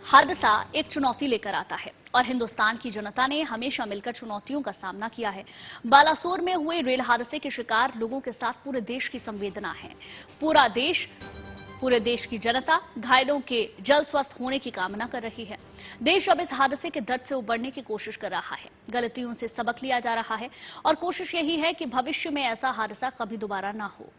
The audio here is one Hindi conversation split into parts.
हादसा एक चुनौती लेकर आता है और हिंदुस्तान की जनता ने हमेशा मिलकर चुनौतियों का सामना किया है। बालासोर में हुए रेल हादसे के शिकार लोगों के साथ पूरे देश की संवेदना है। पूरे देश की जनता घायलों के जल्द स्वस्थ होने की कामना कर रही है। देश अब इस हादसे के दर्द से उबरने की कोशिश कर रहा है। गलतियों से सबक लिया जा रहा है और कोशिश यही है कि भविष्य में ऐसा हादसा कभी दोबारा ना हो।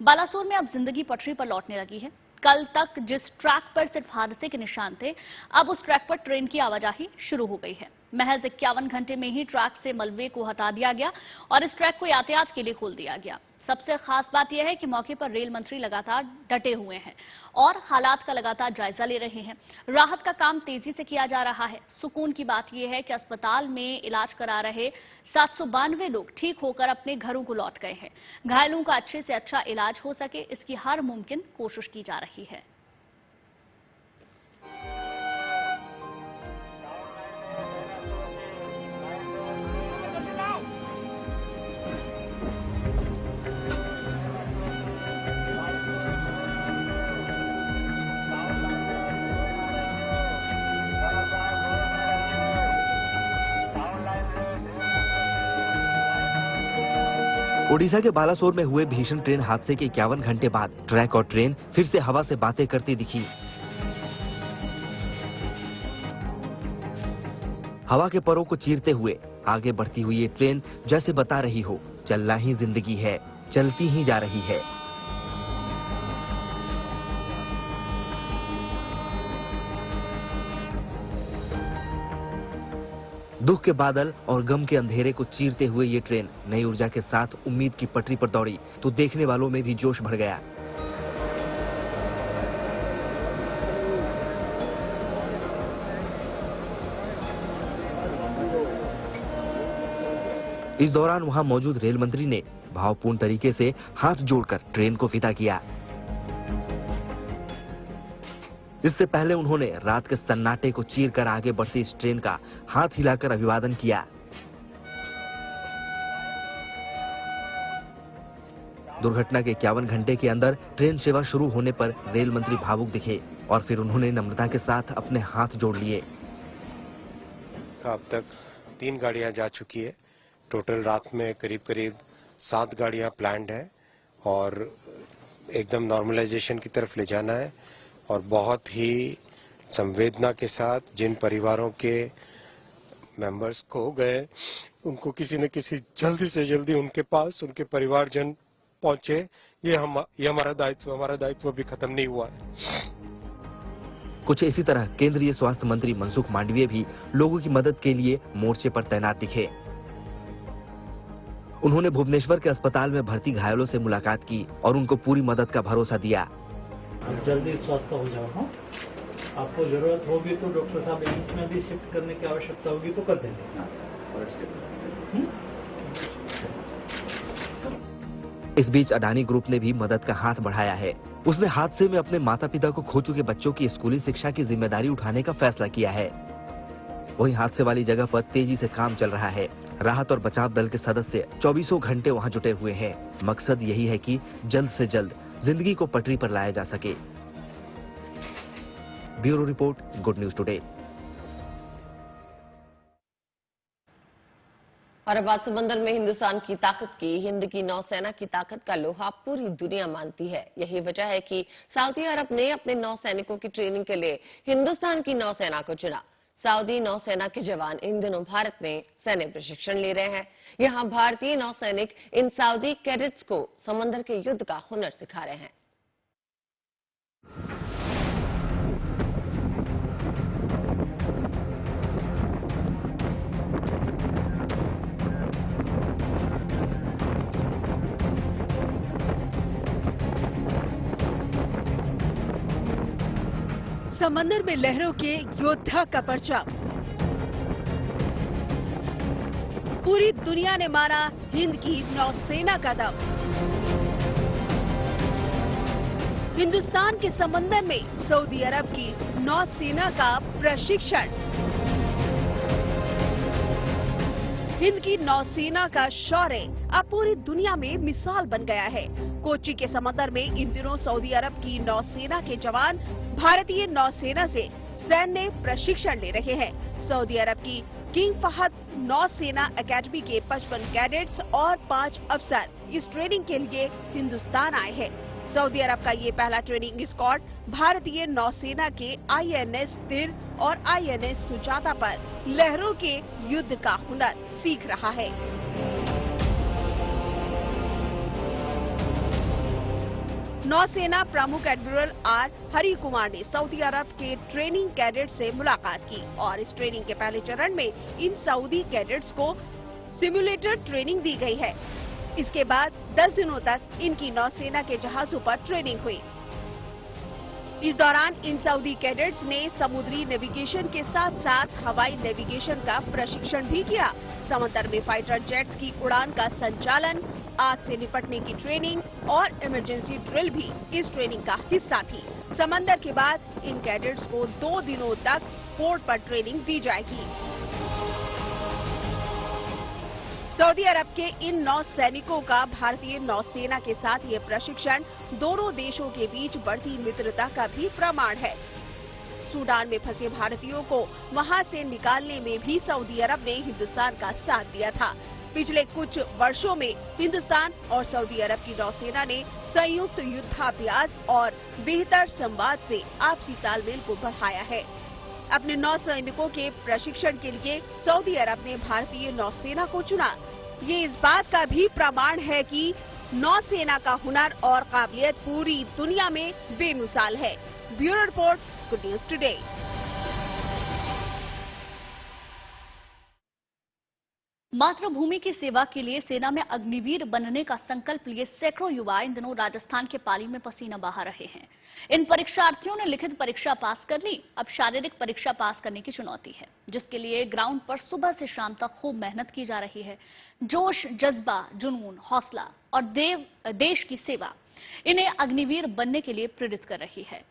बालासोर में अब जिंदगी पटरी पर लौटने लगी है। कल तक जिस ट्रैक पर सिर्फ हादसे के निशान थे, अब उस ट्रैक पर ट्रेन की आवाजाही शुरू हो गई है। महज 51 घंटे में ही ट्रैक से मलबे को हटा दिया गया और इस ट्रैक को यातायात के लिए खोल दिया गया। सबसे खास बात यह है कि मौके पर रेल मंत्री लगातार डटे हुए हैं और हालात का लगातार जायजा ले रहे हैं। राहत का काम तेजी से किया जा रहा है। सुकून की बात यह है कि अस्पताल में इलाज करा रहे 792 लोग ठीक होकर अपने घरों को लौट गए हैं। घायलों का अच्छे से अच्छा इलाज हो सके, इसकी हर मुमकिन कोशिश की जा रही है। ओडिशा के बालासोर में हुए भीषण ट्रेन हादसे के 51 घंटे बाद ट्रैक और ट्रेन फिर से हवा से बातें करती दिखी। हवा के परों को चीरते हुए आगे बढ़ती हुई ये ट्रेन जैसे बता रही हो, चलना ही जिंदगी है, चलती ही जा रही है। दुख के बादल और गम के अंधेरे को चीरते हुए ये ट्रेन नई ऊर्जा के साथ उम्मीद की पटरी पर दौड़ी तो देखने वालों में भी जोश भर गया। इस दौरान वहां मौजूद रेल मंत्री ने भावपूर्ण तरीके से हाथ जोड़कर ट्रेन को विदा किया। इससे पहले उन्होंने रात के सन्नाटे को चीरकर आगे बढ़ती इस ट्रेन का हाथ हिलाकर अभिवादन किया। दुर्घटना के 51 घंटे के अंदर ट्रेन सेवा शुरू होने पर रेल मंत्री भावुक दिखे और फिर उन्होंने नम्रता के साथ अपने हाथ जोड़ लिए। अब तक 3 गाड़ियां जा चुकी है। टोटल रात में करीब 7 गाड़ियां प्लान्ड है और एकदम नॉर्मलाइजेशन की तरफ ले जाना है। और बहुत ही संवेदना के साथ जिन परिवारों के मेंबर्स खो गए, उनको किसी न किसी जल्दी से जल्दी उनके पास उनके परिवारजन पहुंचे, ये हमारा दायित्व अभी खत्म नहीं हुआ है। कुछ इसी तरह केंद्रीय स्वास्थ्य मंत्री मनसुख मांडविया भी लोगों की मदद के लिए मोर्चे पर तैनात दिखे। उन्होंने भुवनेश्वर के अस्पताल में भर्ती घायलों से मुलाकात की और उनको पूरी मदद का भरोसा दिया। जल्दी स्वस्थ हो जाओ। हाँ, आपको जरूरत होगी तो डॉक्टर साहब एम्स में भी शिफ्ट करने की आवश्यकता होगी तो कर देंगे। इस बीच अडानी ग्रुप ने भी मदद का हाथ बढ़ाया है। उसने हादसे में अपने माता पिता को खो चुके बच्चों की स्कूली शिक्षा की जिम्मेदारी उठाने का फैसला किया है। वहीं हादसे वाली जगह पर तेजी से काम चल रहा है। राहत और बचाव दल के सदस्य 24 घंटे वहां जुटे हुए हैं। मकसद यही है कि जल्द से जल्द जिंदगी को पटरी पर लाया जा सके। Bureau report, good news today. और अब बात समंदर में हिंदुस्तान की ताकत की। हिंद की नौसेना की ताकत का लोहा पूरी दुनिया मानती है। यही वजह है कि सऊदी अरब ने अपने नौसैनिकों की ट्रेनिंग के लिए हिंदुस्तान की नौसेना को चुना। सऊदी नौसेना के जवान इन दिनों भारत में सैन्य प्रशिक्षण ले रहे हैं। यहां भारतीय नौसैनिक इन सऊदी कैडेट्स को समंदर के युद्ध का हुनर सिखा रहे हैं। समंदर में लहरों के योद्धा का परचम। पूरी दुनिया ने माना हिंद की नौसेना का दम। हिंदुस्तान के समंदर में सऊदी अरब की नौसेना का प्रशिक्षण। हिंद की नौसेना का शौर्य अब पूरी दुनिया में मिसाल बन गया है। कोच्चि के समंदर में इन दिनों सऊदी अरब की नौसेना के जवान भारतीय नौसेना से सैन्य प्रशिक्षण ले रहे हैं। सऊदी अरब की किंग फहद नौसेना एकेडमी के 55 कैडेट्स और 5 अफसर इस ट्रेनिंग के लिए हिंदुस्तान आए हैं। सऊदी अरब का ये पहला ट्रेनिंग स्क्वाड भारतीय नौसेना के INS तिर और INS सुजाता पर लहरों के युद्ध का हुनर सीख रहा है। नौसेना प्रमुख एडमिरल आर हरि कुमार ने सऊदी अरब के ट्रेनिंग कैडेट से मुलाकात की और इस ट्रेनिंग के पहले चरण में इन सऊदी कैडेट्स को सिमुलेटर ट्रेनिंग दी गई है। इसके बाद 10 दिनों तक इनकी नौसेना के जहाजों पर ट्रेनिंग हुई। इस दौरान इन सऊदी कैडेट्स ने समुद्री नेविगेशन के साथ साथ हवाई नेविगेशन का प्रशिक्षण भी किया। समंदर में फाइटर जेट्स की उड़ान का संचालन, आग से निपटने की ट्रेनिंग और इमरजेंसी ड्रिल भी इस ट्रेनिंग का हिस्सा थी। समंदर के बाद इन कैडेट्स को 2 दिनों तक पोर्ट पर ट्रेनिंग दी जाएगी। सऊदी अरब के इन नौसैनिकों का भारतीय नौसेना के साथ ये प्रशिक्षण दोनों देशों के बीच बढ़ती मित्रता का भी प्रमाण है। सूडान में फंसे भारतीयों को वहां से निकालने में भी सऊदी अरब ने हिंदुस्तान का साथ दिया था। पिछले कुछ वर्षों में हिंदुस्तान और सऊदी अरब की नौसेना ने संयुक्त युद्धाभ्यास और बेहतर संवाद से आपसी तालमेल को बढ़ाया है। अपने नौसैनिकों के प्रशिक्षण के लिए सऊदी अरब ने भारतीय नौसेना को चुना। ये इस बात का भी प्रमाण है कि नौसेना का हुनर और काबिलियत पूरी दुनिया में बेमिसाल है। Bureau report, good news today. मातृभूमि की सेवा के लिए सेना में अग्निवीर बनने का संकल्प लिए सैकड़ों युवा इन दिनों राजस्थान के पाली में पसीना बहा रहे हैं। इन परीक्षार्थियों ने लिखित परीक्षा पास कर ली, अब शारीरिक परीक्षा पास करने की चुनौती है, जिसके लिए ग्राउंड पर सुबह से शाम तक खूब मेहनत की जा रही है। जोश, जज्बा, जुनून, हौसला और देश की सेवा इन्हें अग्निवीर बनने के लिए प्रेरित कर रही है।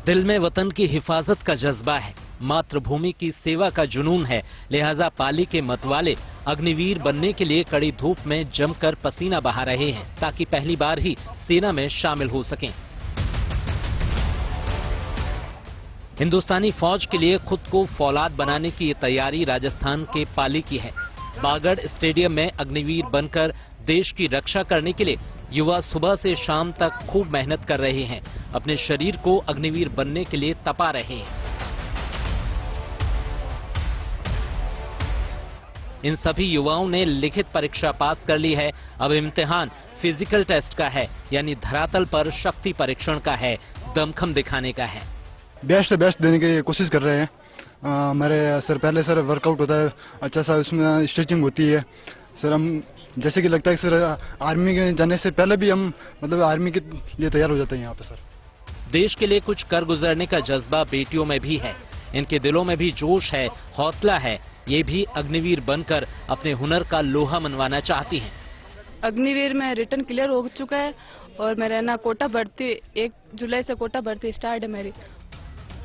दिल में वतन की हिफाजत का जज्बा है, मातृभूमि की सेवा का जुनून है, लिहाजा पाली के मतवाले अग्निवीर बनने के लिए कड़ी धूप में जमकर पसीना बहा रहे हैं ताकि पहली बार ही सेना में शामिल हो सकें। हिंदुस्तानी फौज के लिए खुद को फौलाद बनाने की ये तैयारी राजस्थान के पाली की है। बागड़ स्टेडियम में अग्निवीर बनकर देश की रक्षा करने के लिए युवा सुबह से शाम तक खूब मेहनत कर रहे हैं, अपने शरीर को अग्निवीर बनने के लिए तपा रहे हैं। इन सभी युवाओं ने लिखित परीक्षा पास कर ली है। अब इम्तिहान फिजिकल टेस्ट का है, यानी धरातल पर शक्ति परीक्षण का है, दमखम दिखाने का है। बेस्ट से बेस्ट देने की कोशिश कर रहे हैं। हमारे सर पहले सर वर्कआउट होता है, अच्छा सा उसमें स्ट्रेचिंग होती है सर। हम जैसे कि लगता है सर आर्मी के जाने से पहले भी हम मतलब आर्मी के लिए तैयार हो जाते हैं यहाँ पे सर। देश के लिए कुछ कर गुजरने का जज्बा बेटियों में भी है, इनके दिलों में भी जोश है, हौसला है। ये भी अग्निवीर बनकर अपने हुनर का लोहा मनवाना चाहती हैं। अग्निवीर में रिटर्न क्लियर हो चुका है और मेरा ना कोटा भर्ती 1 जुलाई से कोटा भर्ती स्टार्ट है मेरी।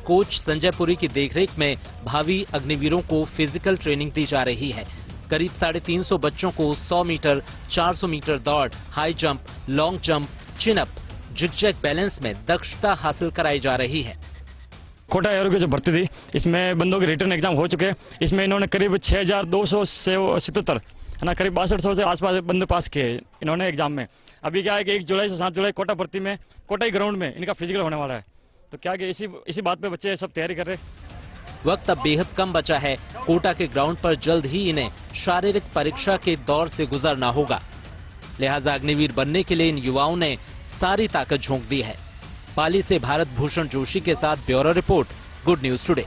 कोच संजय पुरी की देखरेख में भावी अग्निवीरों को फिजिकल ट्रेनिंग दी जा रही है। करीब 350 बच्चों को 100 मीटर, 400 मीटर दौड़, हाई जंप, लॉन्ग जंप, चिन अप, जिग-जैग बैलेंस में दक्षता हासिल कराई जा रही है। कोटा एरो की जो भर्ती थी, इसमें बंदों के रिटर्न एग्जाम हो चुके हैं। इसमें इन्होंने करीब 6277 है ना, करीब 6200 से आसपास बंदे पास किए इन्होंने एग्जाम में। अभी क्या है कि 1 जुलाई से 7 जुलाई कोटा भर्ती में कोटा ही ग्राउंड में इनका फिजिकल होने वाला है। तो क्या कि इसी बात पे बच्चे सब तैयारी कर रहे हैं। वक्त अब बेहद कम बचा है। कोटा के ग्राउंड पर जल्द ही इन्हें शारीरिक परीक्षा के दौर से गुजरना होगा। लिहाजा अग्निवीर बनने के लिए इन युवाओं ने सारी ताकत झोंक दी है। पाली से भारत भूषण जोशी के साथ bureau report, good news today.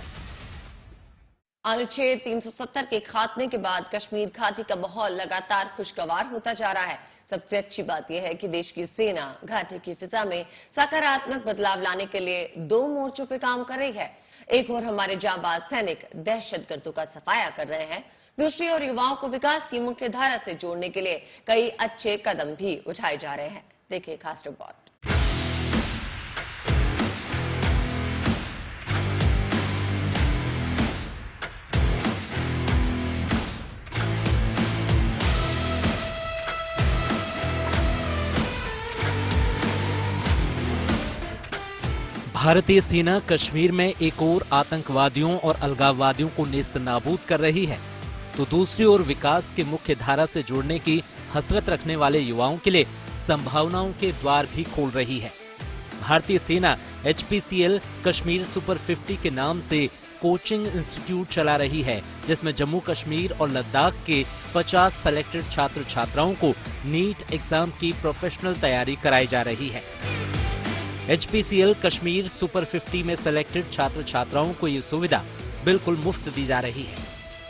अनुच्छेद 370 के खात्मे के बाद कश्मीर घाटी का माहौल लगातार खुशगवार होता जा रहा है। सबसे अच्छी बात यह है कि देश की सेना घाटी की फिजा में सकारात्मक बदलाव लाने के लिए 2 मोर्चों पर काम कर रही है। एक ओर हमारे जांबाज सैनिक दहशतगर्दों का सफाया कर रहे हैं, दूसरी ओर युवाओं को विकास की मुख्य धारा से जोड़ने के लिए कई अच्छे कदम भी उठाए जा रहे हैं। देखिए खास रिपोर्ट। भारतीय सेना कश्मीर में एक ओर आतंकवादियों और अलगाववादियों को नेस्तनाबूद कर रही है, तो दूसरी ओर विकास के मुख्य धारा से जुड़ने की हसरत रखने वाले युवाओं के लिए संभावनाओं के द्वार भी खोल रही है। भारतीय सेना HPCL कश्मीर सुपर 50 के नाम से कोचिंग इंस्टीट्यूट चला रही है, जिसमें जम्मू कश्मीर और लद्दाख के 50 सेलेक्टेड छात्र छात्राओं को नीट एग्जाम की प्रोफेशनल तैयारी कराई जा रही है। HPCL कश्मीर सुपर 50 में सेलेक्टेड छात्र छात्राओं को ये सुविधा बिल्कुल मुफ्त दी जा रही है।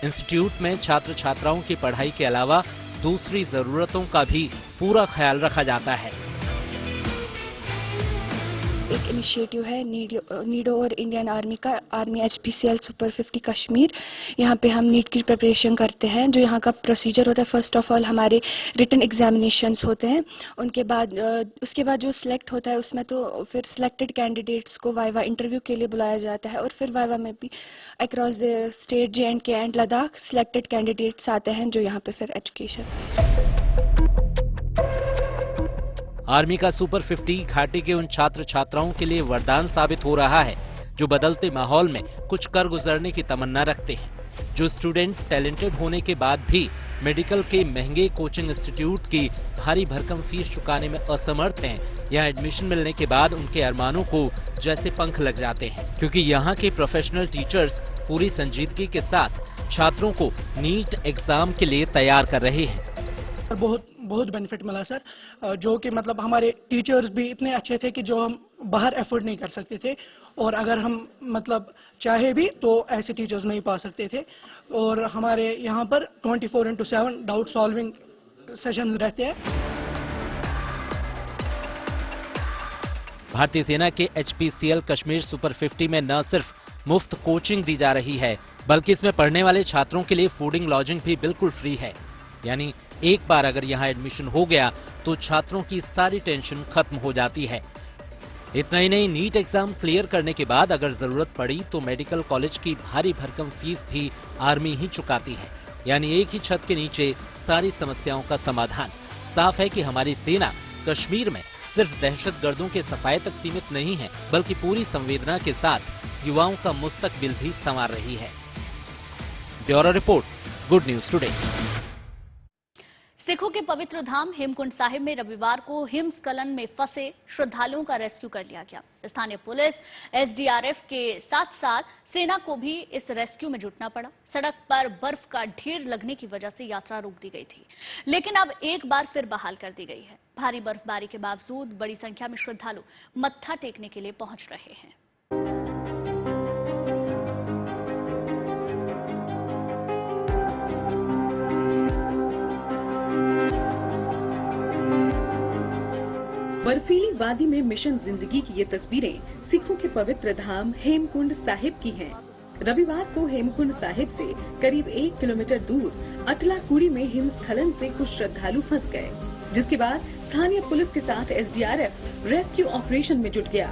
इंस्टीट्यूट में छात्र छात्राओं की पढ़ाई के अलावा दूसरी जरूरतों का भी पूरा ख्याल रखा जाता है। एक इनिशिएटिव है नीडो और इंडियन आर्मी का, आर्मी HPCL सुपर 50 कश्मीर। यहाँ पे हम नीट की प्रिपरेशन करते हैं। जो यहाँ का प्रोसीजर होता है, फर्स्ट ऑफ ऑल हमारे रिटन एग्जामिनेशंस होते हैं, उसके बाद जो सिलेक्ट होता है उसमें तो फिर सिलेक्टेड कैंडिडेट्स को वाइवा इंटरव्यू के लिए बुलाया जाता है, और फिर वाइवा में भी across the state JNK and Ladakh selected candidates आते हैं जो यहाँ पे फिर एजुकेशन। आर्मी का सुपर 50 घाटी के उन छात्र छात्राओं के लिए वरदान साबित हो रहा है जो बदलते माहौल में कुछ कर गुजरने की तमन्ना रखते हैं, जो स्टूडेंट टैलेंटेड होने के बाद भी मेडिकल के महंगे कोचिंग इंस्टीट्यूट की भारी भरकम फीस चुकाने में असमर्थ हैं। यहाँ एडमिशन मिलने के बाद उनके अरमानों को जैसे पंख लग जाते हैं, क्योंकि यहाँ के प्रोफेशनल टीचर्स पूरी संजीदगी के साथ छात्रों को नीट एग्जाम के लिए तैयार कर रहे हैं। बहुत बेनिफिट मिला सर, जो कि मतलब हमारे टीचर्स भी इतने अच्छे थे कि जो हम बाहर एफोर्ड नहीं कर सकते थे, और अगर हम मतलब चाहे भी तो ऐसे टीचर्स नहीं पा सकते थे। और हमारे यहाँ पर 24/7 डाउट सॉल्विंग सेशंस रहते हैं। भारतीय सेना के HPCL कश्मीर सुपर 50 में न सिर्फ मुफ्त कोचिंग दी जा रही है, बल्कि इसमें पढ़ने वाले छात्रों के लिए फूडिंग लॉजिंग भी बिल्कुल फ्री है। यानी एक बार अगर यहाँ एडमिशन हो गया तो छात्रों की सारी टेंशन खत्म हो जाती है। इतना ही नहीं, नीट एग्जाम क्लियर करने के बाद अगर जरूरत पड़ी तो मेडिकल कॉलेज की भारी भरकम फीस भी आर्मी ही चुकाती है। यानी एक ही छत के नीचे सारी समस्याओं का समाधान। साफ है कि हमारी सेना कश्मीर में सिर्फ दहशतगर्दों के सफाये तक सीमित नहीं है, बल्कि पूरी संवेदना के साथ युवाओं का मुस्तकबिल भी संवार रही है। Bureau report, good news today. सिखों के पवित्र धाम हेमकुंड साहिब में रविवार को हिमस्खलन में फंसे श्रद्धालुओं का रेस्क्यू कर लिया गया। स्थानीय पुलिस, SDRF के साथ साथ सेना को भी इस रेस्क्यू में जुटना पड़ा। सड़क पर बर्फ का ढेर लगने की वजह से यात्रा रोक दी गई थी, लेकिन अब एक बार फिर बहाल कर दी गई है। भारी बर्फबारी के बावजूद बड़ी संख्या में श्रद्धालु मत्था टेकने के लिए पहुंच रहे हैं। बर्फीली वादी में मिशन जिंदगी की ये तस्वीरें सिखों के पवित्र धाम हेमकुंड साहिब की हैं। रविवार को हेमकुंड साहिब से करीब 1 किलोमीटर दूर अटलाकुड़ी में हिमस्खलन से कुछ श्रद्धालु फंस गए, जिसके बाद स्थानीय पुलिस के साथ SDRF रेस्क्यू ऑपरेशन में जुट गया।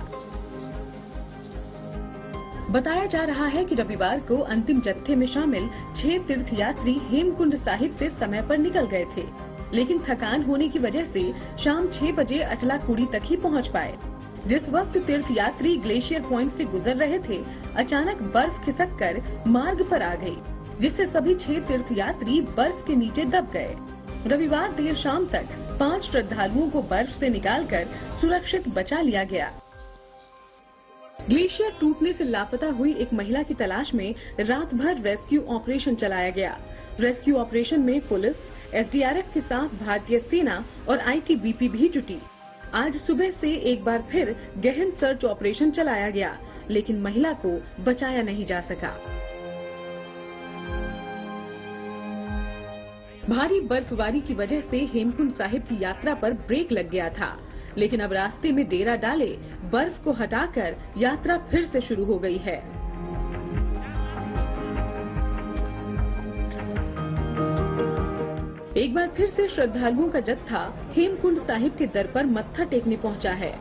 बताया जा रहा है कि रविवार को अंतिम जत्थे में शामिल 6 तीर्थयात्री हेमकुंड साहिब से समय पर निकल गए थे, लेकिन थकान होने की वजह से शाम 6 बजे अटलाकुड़ी तक ही पहुंच पाए। जिस वक्त तीर्थयात्री ग्लेशियर पॉइंट से गुजर रहे थे, अचानक बर्फ खिसककर मार्ग पर आ गई, जिससे सभी 6 तीर्थयात्री बर्फ के नीचे दब गए। रविवार देर शाम तक 5 श्रद्धालुओं को बर्फ से निकालकर सुरक्षित बचा लिया गया। ग्लेशियर टूटने से लापता हुई एक महिला की तलाश में रात भर रेस्क्यू ऑपरेशन चलाया गया। रेस्क्यू ऑपरेशन में पुलिस, SDRF के साथ भारतीय सेना और ITBP भी जुटी। आज सुबह से एक बार फिर गहन सर्च ऑपरेशन चलाया गया, लेकिन महिला को बचाया नहीं जा सका। भारी बर्फबारी की वजह से हेमकुंड साहिब की यात्रा पर ब्रेक लग गया था, लेकिन अब रास्ते में डेरा डाले बर्फ को हटाकर यात्रा फिर से शुरू हो गई है। एक बार फिर से श्रद्धालुओं का जत्था हेमकुंड साहिब के दर पर मत्था टेकने पहुंचा है।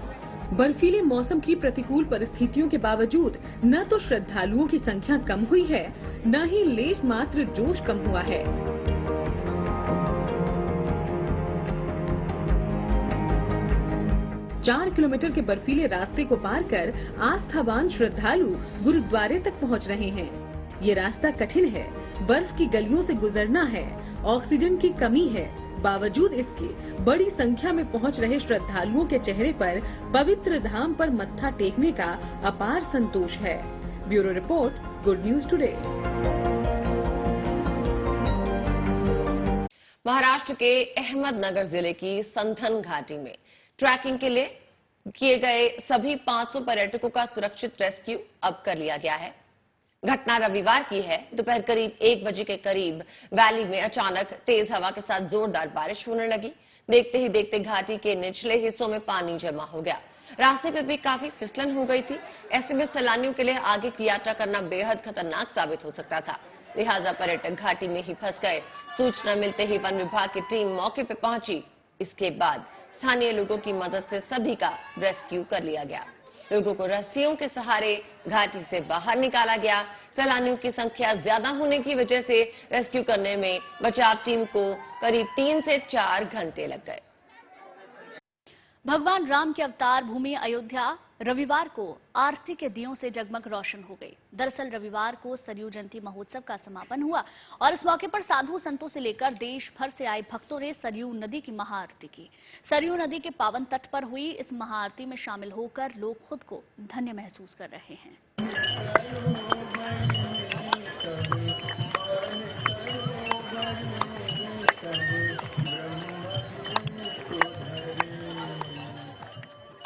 बर्फीले मौसम की प्रतिकूल परिस्थितियों के बावजूद न तो श्रद्धालुओं की संख्या कम हुई है, न ही लेश मात्र जोश कम हुआ है। 4 किलोमीटर के बर्फीले रास्ते को पार कर आस्थावान श्रद्धालु गुरुद्वारे तक पहुंच रहे हैं। ये रास्ता कठिन है, बर्फ की गलियों से गुजरना है, ऑक्सीजन की कमी है। बावजूद इसके बड़ी संख्या में पहुंच रहे श्रद्धालुओं के चेहरे पर पवित्र धाम पर मत्था टेकने का अपार संतोष है। Bureau report, good news today. Maharashtra के अहमदनगर जिले की संथन घाटी में ट्रैकिंग के लिए किए गए सभी 500 पर्यटकों का सुरक्षित रेस्क्यू अब कर लिया गया है। घटना रविवार की है। दोपहर करीब 1 बजे के करीब वैली में अचानक तेज हवा के साथ जोरदार बारिश होने लगी। देखते ही देखते घाटी के निचले हिस्सों में पानी जमा हो गया। रास्ते पे भी काफी फिसलन हो गई थी। ऐसे में सैलानियों के लिए आगे की यात्रा करना बेहद खतरनाक साबित हो सकता था। लिहाजा पर्यटक घाटी में ही फंस गए। सूचना मिलते ही वन विभाग की टीम मौके पर पहुंची। इसके बाद स्थानीय लोगों की मदद से सभी का रेस्क्यू कर लिया गया। लोगों को रस्सियों के सहारे घाटी से बाहर निकाला गया। सैलानियों की संख्या ज्यादा होने की वजह से रेस्क्यू करने में बचाव टीम को करीब 3 से 4 घंटे लग गए। भगवान राम के अवतार भूमि अयोध्या रविवार को आरती के दियों से जगमग रोशन हो गई। दरअसल रविवार को सरयू जयंती महोत्सव का समापन हुआ और इस मौके पर साधु संतों से लेकर देश भर से आए भक्तों ने सरयू नदी की महाआरती की। सरयू नदी के पावन तट पर हुई इस महाआरती में शामिल होकर लोग खुद को धन्य महसूस कर रहे हैं।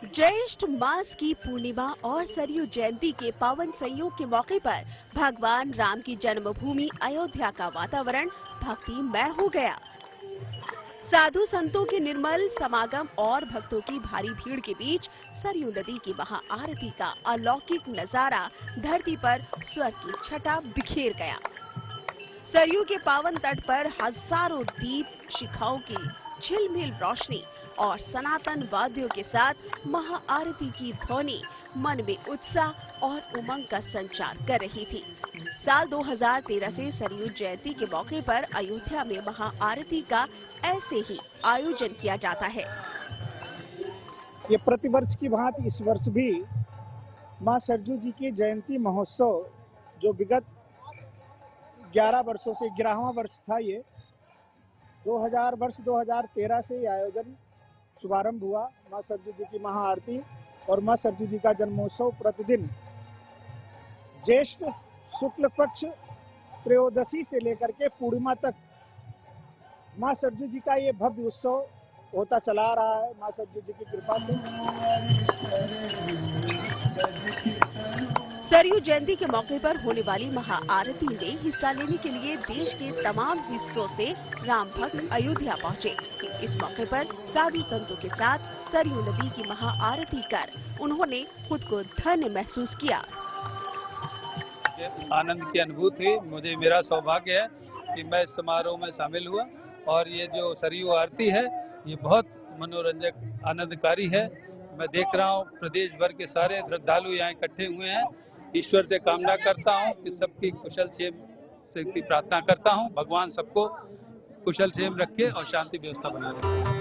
ज्येष्ठ मास की पूर्णिमा और सरयू जयंती के पावन संयोग के मौके पर भगवान राम की जन्मभूमि अयोध्या का वातावरण भक्तिमय हो गया। साधु संतों के निर्मल समागम और भक्तों की भारी भीड़ के बीच सरयू नदी की महाआरती का अलौकिक नजारा धरती पर स्वर्ग की छटा बिखेर गया। सरयू के पावन तट पर हजारों दीप शिखाओं की झिलमिल रोशनी और सनातन वाद्यों के साथ महाआरती की ध्वनि मन में उत्साह और उमंग का संचार कर रही थी। साल 2013 से सरयू जयंती के मौके पर अयोध्या में महाआरती का ऐसे ही आयोजन किया जाता है। ये प्रतिवर्ष की भांति इस वर्ष भी मां सरयू जी की जयंती महोत्सव जो विगत 11 वर्षों से 11वां वर्ष था, ये 2013 से ये आयोजन शुभारंभ हुआ। मां सरयू जी की महाआरती और मां सरयू जी का जन्मोत्सव प्रतिदिन ज्येष्ठ शुक्ल पक्ष त्रयोदशी से लेकर के पूर्णिमा तक मां सरयू जी का ये भव्य उत्सव होता चला रहा है। मां सरयू जी की कृपा से सरयू जयंती के मौके पर होने वाली महाआरती में हिस्सा लेने के लिए देश के तमाम हिस्सों से राम भक्त अयोध्या पहुंचे। इस मौके पर साधु संतों के साथ सरयू नदी की महाआरती कर उन्होंने खुद को धन्य महसूस किया। आनंद की अनुभूति हुई। मुझे मेरा सौभाग्य है कि मैं इस समारोह में शामिल हुआ और ये जो सरयू आरती है ये बहुत मनोरंजक आनंदकारी है। मैं देख रहा हूँ प्रदेश भर के सारे श्रद्धालु यहाँ इकट्ठे हुए हैं। ईश्वर से कामना करता हूँ कि सबकी कुशल क्षेम से की प्रार्थना करता हूँ। भगवान सबको कुशल क्षेम रखे और शांति व्यवस्था बना रखे।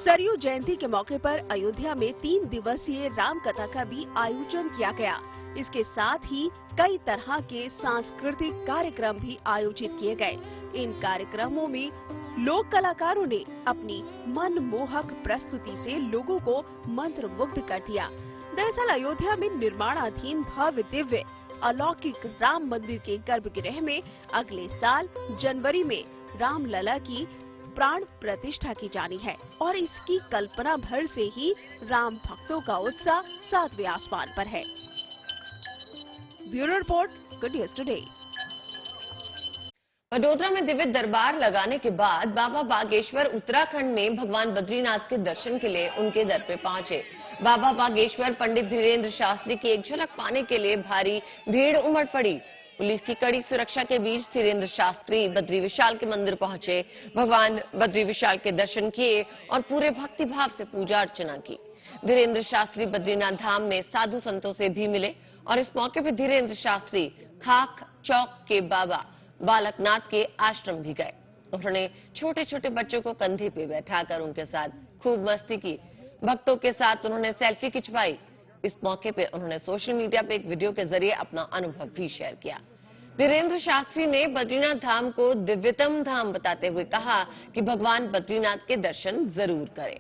सरयू जयंती के मौके पर अयोध्या में 3 दिवसीय राम कथा का भी आयोजन किया गया। इसके साथ ही कई तरह के सांस्कृतिक कार्यक्रम भी आयोजित किए गए। इन कार्यक्रमों में लोक कलाकारों ने अपनी मनमोहक प्रस्तुति से लोगों को मंत्रमुग्ध कर दिया। दरअसल अयोध्या में निर्माणाधीन भव्य दिव्य अलौकिक राम मंदिर के गर्भगृह में अगले साल जनवरी में रामलला की प्राण प्रतिष्ठा की जानी है और इसकी कल्पना भर से ही राम भक्तों का उत्साह 7वें आसमान पर है। Bureau report, good news today. Vadodara में दिव्य दरबार लगाने के बाद बाबा बागेश्वर उत्तराखंड में भगवान बद्रीनाथ के दर्शन के लिए उनके दर पे पहुंचे। बाबा बागेश्वर पंडित धीरेन्द्र शास्त्री की एक झलक पाने के लिए भारी भीड़ उमड़ पड़ी। पुलिस की कड़ी सुरक्षा के बीच धीरेन्द्र शास्त्री बद्री विशाल के मंदिर पहुंचे, भगवान बद्री विशाल के दर्शन किए और पूरे भक्ति भाव से पूजा अर्चना की। धीरेन्द्र शास्त्री बद्रीनाथ धाम में साधु संतों से भी मिले और इस मौके पर धीरेन्द्र शास्त्री खाक चौक के बाबा बालकनाथ के आश्रम भी गए। उन्होंने छोटे छोटे बच्चों को कंधे पे बैठाकर उनके साथ खूब मस्ती की। भक्तों के साथ उन्होंने सेल्फी खिंचवाई। इस मौके पे उन्होंने सोशल मीडिया पे एक वीडियो के जरिए अपना अनुभव भी शेयर किया। धीरेन्द्र शास्त्री ने बद्रीनाथ धाम को दिव्यतम धाम बताते हुए कहा कि भगवान बद्रीनाथ के दर्शन जरूर करें।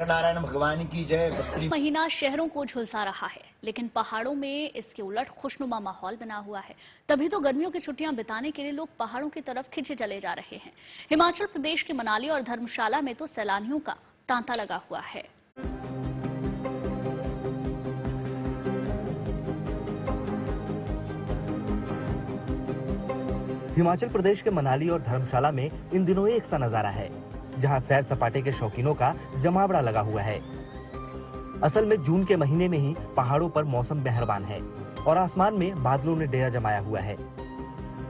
नारायण भगवान की जय। महीना शहरों को झुलसा रहा है, लेकिन पहाड़ों में इसके उलट खुशनुमा माहौल बना हुआ है। तभी तो गर्मियों की छुट्टियां बिताने के लिए लोग पहाड़ों की तरफ खिंचे चले जा रहे हैं। हिमाचल प्रदेश के मनाली और धर्मशाला में तो सैलानियों का तांता लगा हुआ है। हिमाचल प्रदेश के मनाली और धर्मशाला में इन दिनों एक सा नजारा है, जहां सैर सपाटे के शौकीनों का जमावड़ा लगा हुआ है। असल में जून के महीने में ही पहाड़ों पर मौसम मेहरबान है और आसमान में बादलों ने डेरा जमाया हुआ है।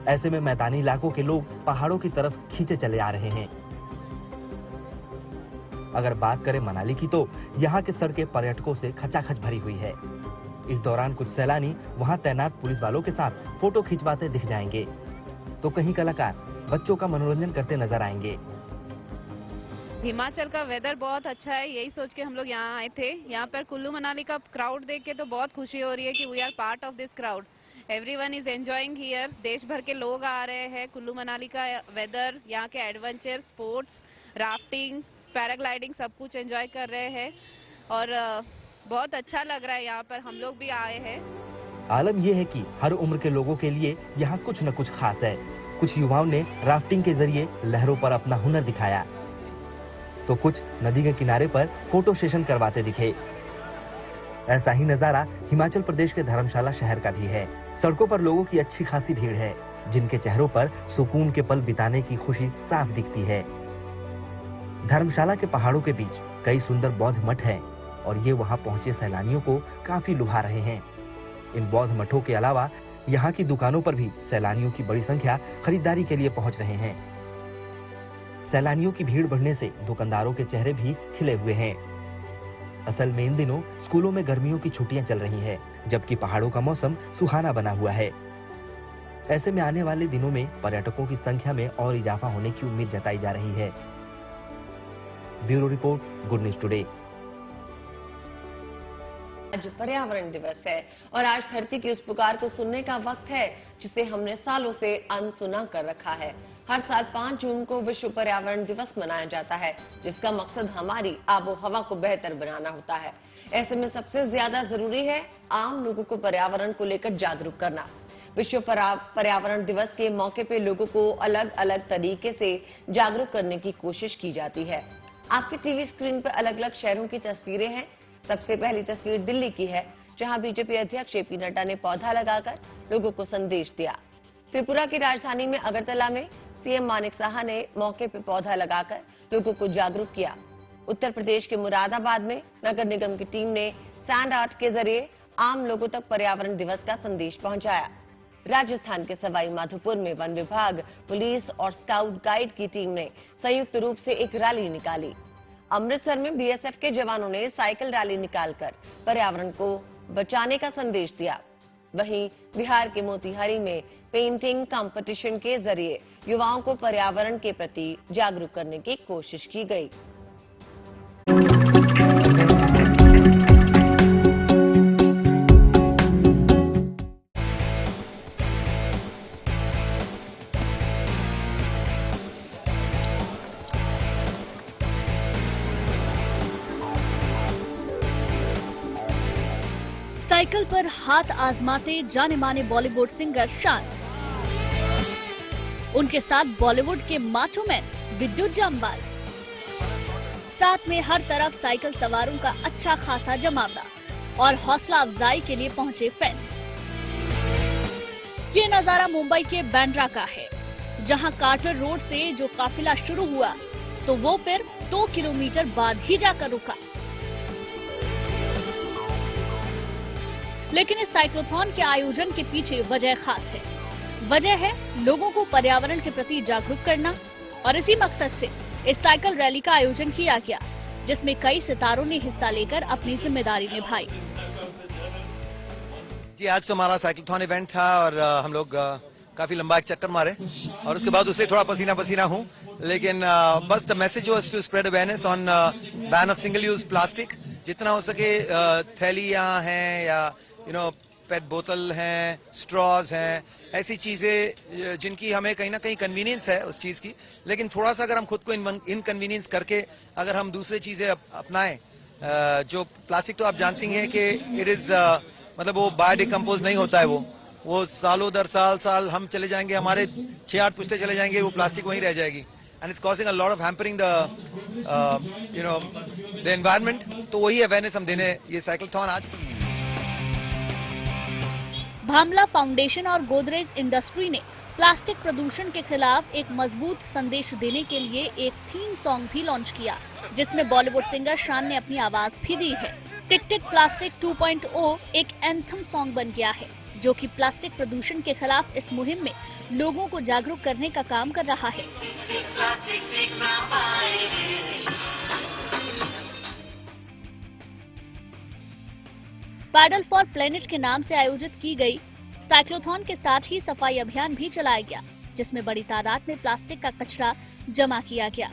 ऐसे में मैदानी इलाकों के लोग पहाड़ों की तरफ खींचे चले आ रहे हैं। अगर बात करें मनाली की, तो यहाँ की सड़कें पर्यटकों से खचाखच भरी हुई है। इस दौरान कुछ सैलानी वहाँ तैनात पुलिस वालों के साथ फोटो खिंचवाते दिख जाएंगे, तो कहीं कलाकार बच्चों का मनोरंजन करते नजर आएंगे। हिमाचल का वेदर बहुत अच्छा है, यही सोच के हम लोग यहाँ आए थे। यहाँ पर कुल्लू मनाली का क्राउड देख के तो बहुत खुशी हो रही है कि we are part of this crowd. Everyone is enjoying here. देश भर के लोग आ रहे हैं। कुल्लू मनाली का वेदर, यहाँ के एडवेंचर स्पोर्ट्स, राफ्टिंग, पैराग्लाइडिंग सब कुछ एंजॉय कर रहे हैं और बहुत अच्छा लग रहा है। यहाँ पर हम लोग भी आए हैं। आलम यह है कि हर उम्र के लोगों के लिए यहाँ कुछ न कुछ खास है। कुछ युवाओं ने राफ्टिंग के जरिए लहरों पर अपना हुनर दिखाया, तो कुछ नदी के किनारे पर फोटो सेशन करवाते दिखे। ऐसा ही नजारा हिमाचल प्रदेश के धर्मशाला शहर का भी है। सड़कों पर लोगों की अच्छी खासी भीड़ है, जिनके चेहरों पर सुकून के पल बिताने की खुशी साफ दिखती है। धर्मशाला के पहाड़ों के बीच कई सुंदर बौद्ध मठ हैं और ये वहाँ पहुंचे सैलानियों को काफी लुभा रहे हैं। इन बौद्ध मठों के अलावा यहाँ की दुकानों पर भी सैलानियों की बड़ी संख्या खरीदारी के लिए पहुंच रहे हैं। सैलानियों की भीड़ बढ़ने से दुकानदारों के चेहरे भी खिले हुए हैं। असल में इन दिनों स्कूलों में गर्मियों की छुट्टियां चल रही हैं, जबकि पहाड़ों का मौसम सुहाना बना हुआ है। ऐसे में आने वाले दिनों में पर्यटकों की संख्या में और इजाफा होने की उम्मीद जताई जा रही है। Bureau report, good news today. आज पर्यावरण दिवस है और आज धरती की उस पुकार को सुनने का वक्त है जिसे हमने सालों से अनसुना कर रखा है। हर साल 5 जून को विश्व पर्यावरण दिवस मनाया जाता है, जिसका मकसद हमारी आबो हवा को बेहतर बनाना होता है। ऐसे में सबसे ज्यादा जरूरी है आम लोगों को पर्यावरण को लेकर जागरूक करना। विश्व पर्यावरण दिवस के मौके पे लोगों को अलग अलग तरीके से जागरूक करने की कोशिश की जाती है। आपके टीवी स्क्रीन पर अलग अलग शहरों की तस्वीरें हैं। सबसे पहली तस्वीर दिल्ली की है, जहां बीजेपी अध्यक्ष जेपी नड्डा ने पौधा लगाकर लोगों को संदेश दिया। त्रिपुरा की राजधानी में अगरतला में सीएम मानिक साहा ने मौके पर पौधा लगाकर लोगों को जागरूक किया। उत्तर प्रदेश के मुरादाबाद में नगर निगम की टीम ने सैंड आर्ट के जरिए आम लोगों तक पर्यावरण दिवस का संदेश पहुंचाया। राजस्थान के सवाई माधोपुर में वन विभाग, पुलिस और स्काउट गाइड की टीम ने संयुक्त रूप से एक रैली निकाली। अमृतसर में बीएसएफ के जवानों ने साइकिल रैली निकालकर पर्यावरण को बचाने का संदेश दिया। वहीं बिहार के मोतिहारी में पेंटिंग कंपटीशन के जरिए युवाओं को पर्यावरण के प्रति जागरूक करने की कोशिश की गई। साइकिल पर हाथ आजमाते जाने माने बॉलीवुड सिंगर शान, उनके साथ बॉलीवुड के माचो मैन विद्युत जामवाल, साथ में हर तरफ साइकिल सवारों का अच्छा खासा जमावड़ा और हौसला अफजाई के लिए पहुंचे फैंस। ये नजारा मुंबई के बांद्रा का है, जहां कार्टर रोड से जो काफिला शुरू हुआ तो वो फिर 2 किलोमीटर बाद ही जाकर रुका। लेकिन इस साइक्लोथॉन के आयोजन के पीछे वजह खास है। वजह है लोगों को पर्यावरण के प्रति जागरूक करना और इसी मकसद से इस साइकिल रैली का आयोजन किया गया, जिसमें कई सितारों ने हिस्सा लेकर अपनी जिम्मेदारी निभाई। जी, आज तो हमारा साइक्लोथॉन इवेंट था और हम लोग काफी लंबा एक चक्कर मारे और उसके बाद उससे थोड़ा पसीना पसीना हूँ, लेकिन बस the message was to spread awareness on ban of single use plastic. जितना हो सके थैलियां हैं या पेट बोतल हैं, स्ट्रॉज हैं, ऐसी चीजें जिनकी हमें कहीं ना कहीं कन्वीनियंस है उस चीज की, लेकिन थोड़ा सा अगर हम खुद को इनकन्वीनियंस करके अगर हम दूसरी चीजें अपनाएं, जो प्लास्टिक तो आप जानती हैं कि इट इज मतलब वो बायोडिकम्पोज नहीं होता है, वो सालों दर साल हम चले जाएंगे, हमारे 6-8 पुश्ते चले जाएंगे, वो प्लास्टिक वहीं रह जाएगी and it's causing a lot of hampering the environment. तो वही अवेयरनेस हम देने ये साइकिलथॉन आज। भामला फाउंडेशन और गोदरेज इंडस्ट्री ने प्लास्टिक प्रदूषण के खिलाफ एक मजबूत संदेश देने के लिए एक थीम सॉन्ग भी लॉन्च किया, जिसमें बॉलीवुड सिंगर शान ने अपनी आवाज भी दी है। टिक टिक प्लास्टिक 2.0 एक एंथम सॉन्ग बन गया है, जो कि प्लास्टिक प्रदूषण के खिलाफ इस मुहिम में लोगों को जागरूक करने का काम कर रहा है। पैडल फॉर प्लेनेट के नाम से आयोजित की गई साइक्लोथॉन के साथ ही सफाई अभियान भी चलाया गया, जिसमें बड़ी तादाद में प्लास्टिक का कचरा जमा किया गया।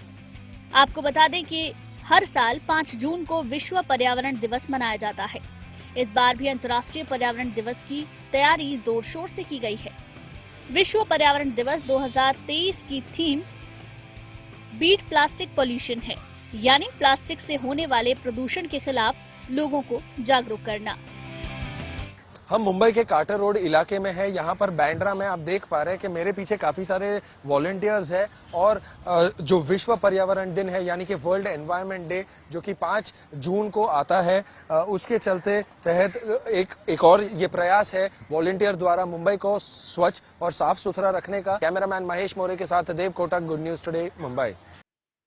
आपको बता दें कि हर साल 5 जून को विश्व पर्यावरण दिवस मनाया जाता है। इस बार भी अंतर्राष्ट्रीय पर्यावरण दिवस की तैयारी जोर शोर से की गई है। विश्व पर्यावरण दिवस 2023 की थीम बीट प्लास्टिक पॉल्यूशन है, यानी प्लास्टिक से होने वाले प्रदूषण के खिलाफ लोगों को जागरूक करना। हम मुंबई के कार्टर रोड इलाके में है। यहाँ पर बैंड्रा में आप देख पा रहे हैं कि मेरे पीछे काफी सारे वॉलंटियर्स हैं और जो विश्व पर्यावरण दिन है यानी कि वर्ल्ड एनवायरनमेंट डे जो कि 5 जून को आता है, उसके चलते तहत एक और ये प्रयास है वॉलंटियर द्वारा मुंबई को स्वच्छ और साफ सुथरा रखने का। कैमरामैन महेश मौर्य के साथ Dev Kotak, good news today, Mumbai.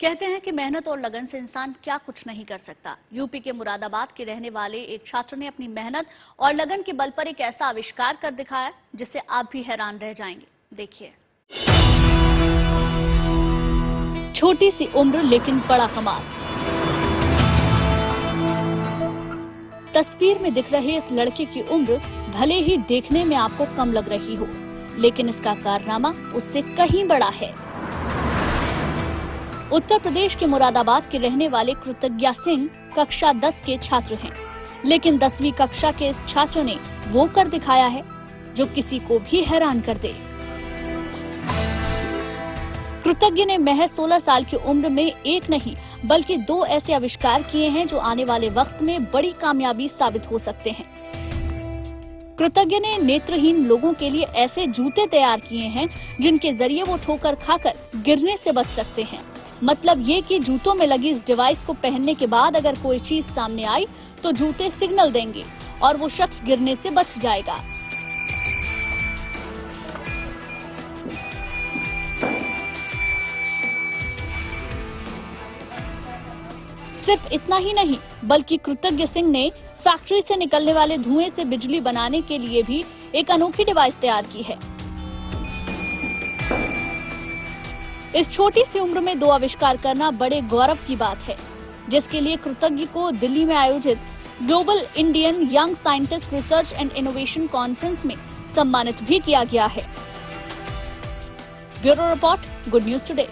कहते हैं कि मेहनत और लगन से इंसान क्या कुछ नहीं कर सकता। यूपी के मुरादाबाद के रहने वाले एक छात्र ने अपनी मेहनत और लगन के बल पर एक ऐसा आविष्कार कर दिखाया जिससे आप भी हैरान रह जाएंगे। देखिए, छोटी सी उम्र लेकिन बड़ा कमाल। तस्वीर में दिख रहे इस लड़के की उम्र भले ही देखने में आपको कम लग रही हो, लेकिन इसका कारनामा उससे कहीं बड़ा है। उत्तर प्रदेश के मुरादाबाद के रहने वाले कृतज्ञा सिंह कक्षा 10 के छात्र हैं, लेकिन 10वीं कक्षा के इस छात्र ने वो कर दिखाया है जो किसी को भी हैरान कर दे। कृतज्ञ ने महज 16 साल की उम्र में एक नहीं बल्कि 2 ऐसे आविष्कार किए हैं जो आने वाले वक्त में बड़ी कामयाबी साबित हो सकते हैं। कृतज्ञ ने नेत्रहीन लोगों के लिए ऐसे जूते तैयार किए हैं जिनके जरिए वो ठोकर खाकर गिरने से बच सकते हैं। मतलब ये कि जूतों में लगी इस डिवाइस को पहनने के बाद अगर कोई चीज सामने आई तो जूते सिग्नल देंगे और वो शख्स गिरने से बच जाएगा। सिर्फ इतना ही नहीं बल्कि कृतज्ञ सिंह ने फैक्ट्री से निकलने वाले धुएं से बिजली बनाने के लिए भी एक अनोखी डिवाइस तैयार की है। इस छोटी सी उम्र में 2 आविष्कार करना बड़े गौरव की बात है, जिसके लिए कृतज्ञ को दिल्ली में आयोजित global Indian young scientist research and innovation conference में सम्मानित भी किया गया है। Bureau report, good news today.